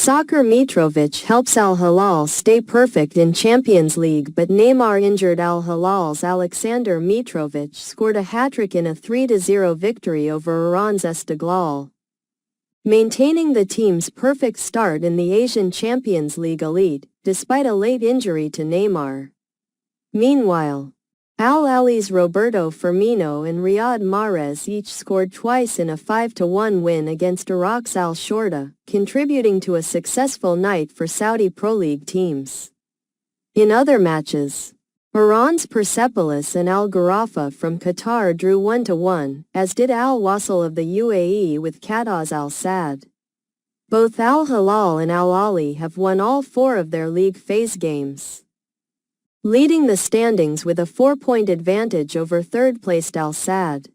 Soccer-Mitrovic helps Al-Hilal stay perfect in Champions League, but Neymar injured Al-Hilal's Alexander Mitrovic scored a hat-trick in a 3-0 victory over Iran's Esteghlal, maintaining the team's perfect start in the Asian Champions League elite, despite a late injury to Neymar. Meanwhile, Al-Ahly's Roberto Firmino and Riyad Mahrez each scored twice in a 5-1 win against Iraq's Al-Shorta, contributing to a successful night for Saudi Pro League teams. In other matches, Iran's Persepolis and Al Gharafa from Qatar drew 1-1, as did Al Wasl of the UAE with Qattar's Al Sadd. Both Al-Hilal and Al-Ahly have won all 4 of their league phase games, leading the standings with a 4-point advantage over third-placed Al Sadd.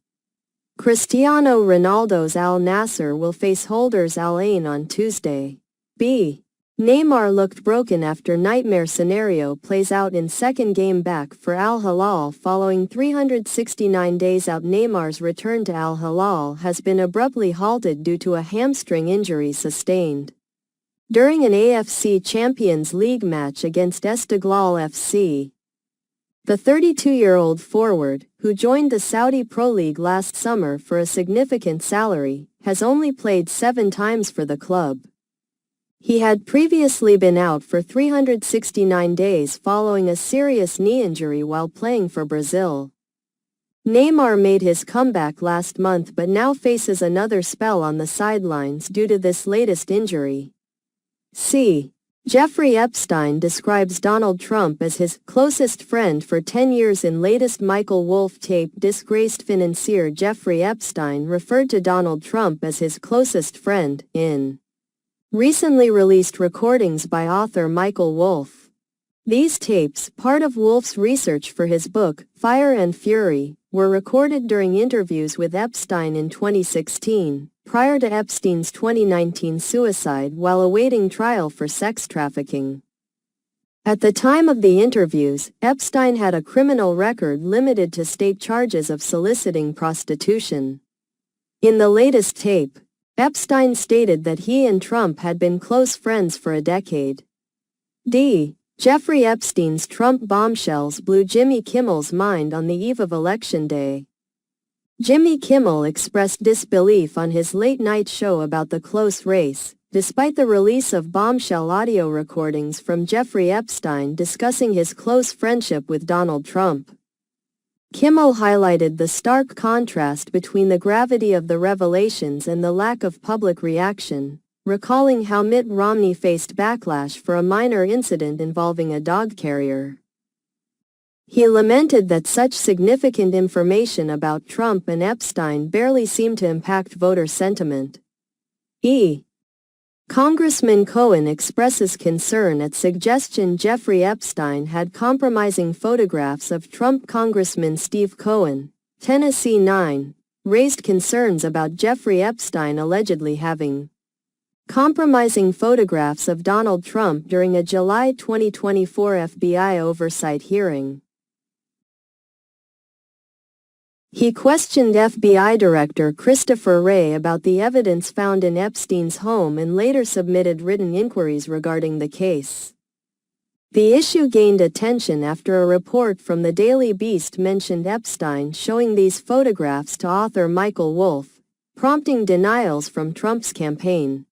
Cristiano Ronaldo's Al Nassr will face holders Al Ain on Tuesday. B. Neymar looked broken after nightmare scenario plays out in second game back for Al-Hilal following 369 days out. Neymar's return to Al-Hilal has been abruptly halted due to a hamstring injury sustained during an AFC Champions League match against Esteghlal FC. The 32-year-old forward, who joined the Saudi Pro League last summer for a significant salary, has only played 7 times for the club. He had previously been out for 369 days following a serious knee injury while playing for Brazil. Neymar made his comeback last month but now faces another spell on the sidelines due to this latest injury. C. Jeffrey Epstein describes Donald Trump as his closest friend for 10 years. In latest Michael Wolff tape, disgraced financier Jeffrey Epstein referred to Donald Trump as his closest friend in recently released recordings by author Michael Wolff. These tapes, part of Wolff's research for his book, Fire and Fury, were recorded during interviews with Epstein in 2016, prior to Epstein's 2019 suicide while awaiting trial for sex trafficking. At the time of the interviews, Epstein had a criminal record limited to state charges of soliciting prostitution. In the latest tape, Epstein stated that he and Trump had been close friends for a decade. D. Jeffrey Epstein's Trump bombshells blew Jimmy Kimmel's mind on the eve of Election Day. Jimmy Kimmel expressed disbelief on his late-night show about the close race, despite the release of bombshell audio recordings from Jeffrey Epstein discussing his close friendship with Donald Trump. Kimmel highlighted the stark contrast between the gravity of the revelations and the lack of public reaction, recalling how Mitt Romney faced backlash for a minor incident involving a dog carrier. He lamented that such significant information about Trump and Epstein barely seemed to impact voter sentiment. E. Congressman Cohen expresses concern at suggestion Jeffrey Epstein had compromising photographs of Trump. Congressman Steve Cohen, Tennessee 9, raised concerns about Jeffrey Epstein allegedly having compromising photographs of Donald Trump during a July 2024 FBI oversight hearing. He questioned FBI Director Christopher Wray about the evidence found in Epstein's home and later submitted written inquiries regarding the case. The issue gained attention after a report from the Daily Beast mentioned Epstein showing these photographs to author Michael Wolff, prompting denials from Trump's campaign.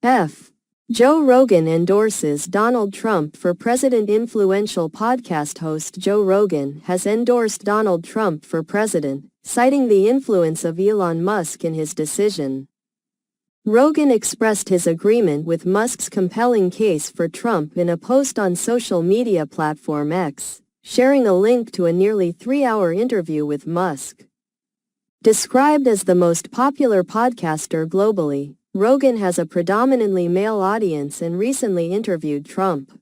F. Joe Rogan endorses Donald Trump for president. Influential podcast host Joe Rogan has endorsed Donald Trump for president, citing the influence of Elon Musk in his decision. Rogan expressed his agreement with Musk's compelling case for Trump in a post on social media platform X, sharing a link to a nearly 3-hour interview with Musk. Described as the most popular podcaster globally, Rogan has a predominantly male audience and recently interviewed Trump,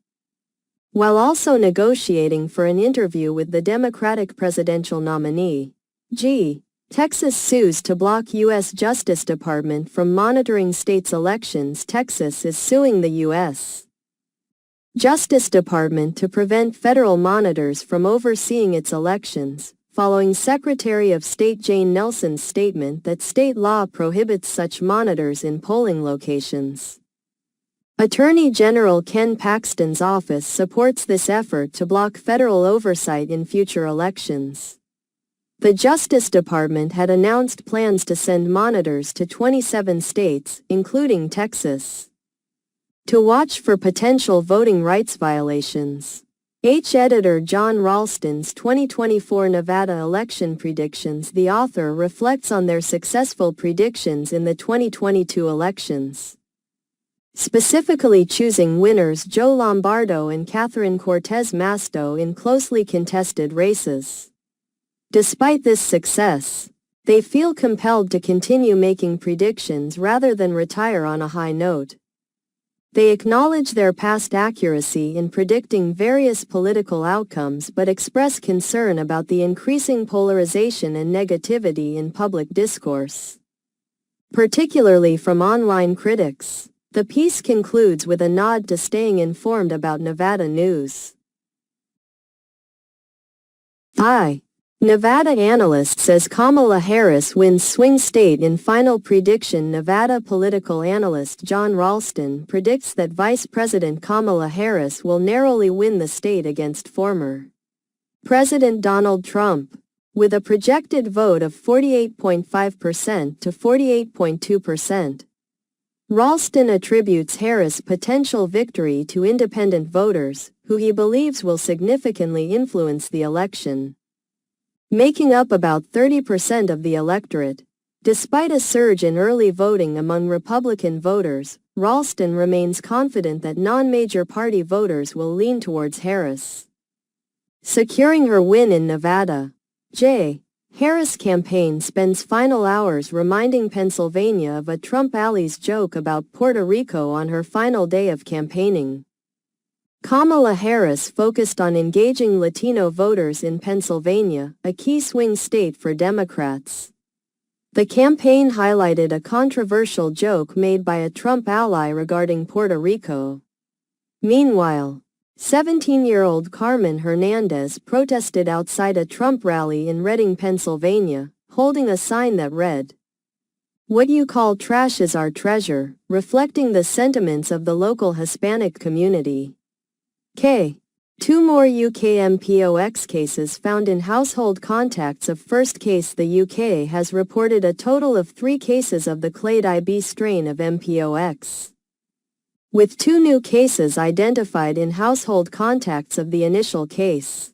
while also negotiating for an interview with the Democratic presidential nominee. G. Texas sues to block U.S. Justice Department from monitoring states' elections. Texas is suing the U.S. Justice Department to prevent federal monitors from overseeing its elections, following Secretary of State Jane Nelson's statement that state law prohibits such monitors in polling locations. Attorney General Ken Paxton's office supports this effort to block federal oversight in future elections. The Justice Department had announced plans to send monitors to 27 states, including Texas, to watch for potential voting rights violations. Editor John Ralston's 2024 Nevada election predictions. The author reflects on their successful predictions in the 2022 elections, specifically choosing winners Joe Lombardo and Catherine Cortez Masto in closely contested races. Despite this success, they feel compelled to continue making predictions rather than retire on a high note. They acknowledge their past accuracy in predicting various political outcomes but express concern about the increasing polarization and negativity in public discourse, particularly from online critics. The piece concludes with a nod to staying informed about Nevada news. Nevada analyst says Kamala Harris wins swing state in final prediction. Nevada political analyst John Ralston predicts that Vice President Kamala Harris will narrowly win the state against former President Donald Trump, with a projected vote of 48.5% to 48.2%. Ralston attributes Harris' potential victory to independent voters, who he believes will significantly influence the election, making up about 30% of the electorate. Despite a surge in early voting among Republican voters, Ralston remains confident that non-major party voters will lean towards Harris, securing her win in Nevada. Harris' campaign spends final hours reminding Pennsylvania of a Trump ally's joke about Puerto Rico on her final day of campaigning. Kamala Harris focused on engaging Latino voters in Pennsylvania, a key swing state for Democrats. The campaign highlighted a controversial joke made by a Trump ally regarding Puerto Rico. Meanwhile, 17-year-old Carmen Hernandez protested outside a Trump rally in Reading, Pennsylvania, holding a sign that read, "What you call trash is our treasure," reflecting the sentiments of the local Hispanic community. Two more UK MPOX cases found in household contacts of first case. The UK has reported a total of 3 cases of the clade IB strain of MPOX, with 2 new cases identified in household contacts of the initial case.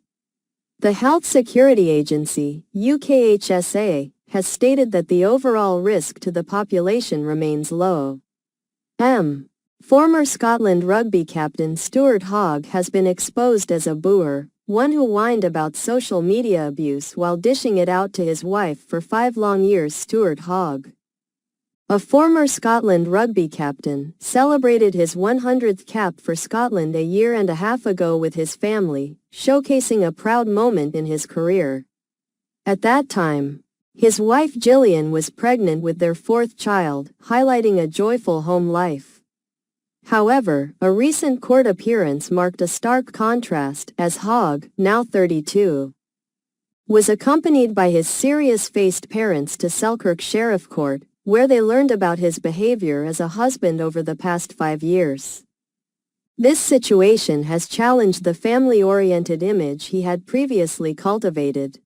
The Health Security Agency, UKHSA, has stated that the overall risk to the population remains low. Former Scotland rugby captain Stuart Hogg has been exposed as a booer, one who whined about social media abuse while dishing it out to his wife for 5 long years. Stuart Hogg, a former Scotland rugby captain, celebrated his 100th cap for Scotland a year and a half ago with his family, showcasing a proud moment in his career. At that time, his wife Gillian was pregnant with their 4th child, highlighting a joyful home life. However, a recent court appearance marked a stark contrast, as Hogg, now 32, was accompanied by his serious-faced parents to Selkirk Sheriff Court, where they learned about his behavior as a husband over the past 5 years. This situation has challenged the family-oriented image he had previously cultivated.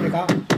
Legal.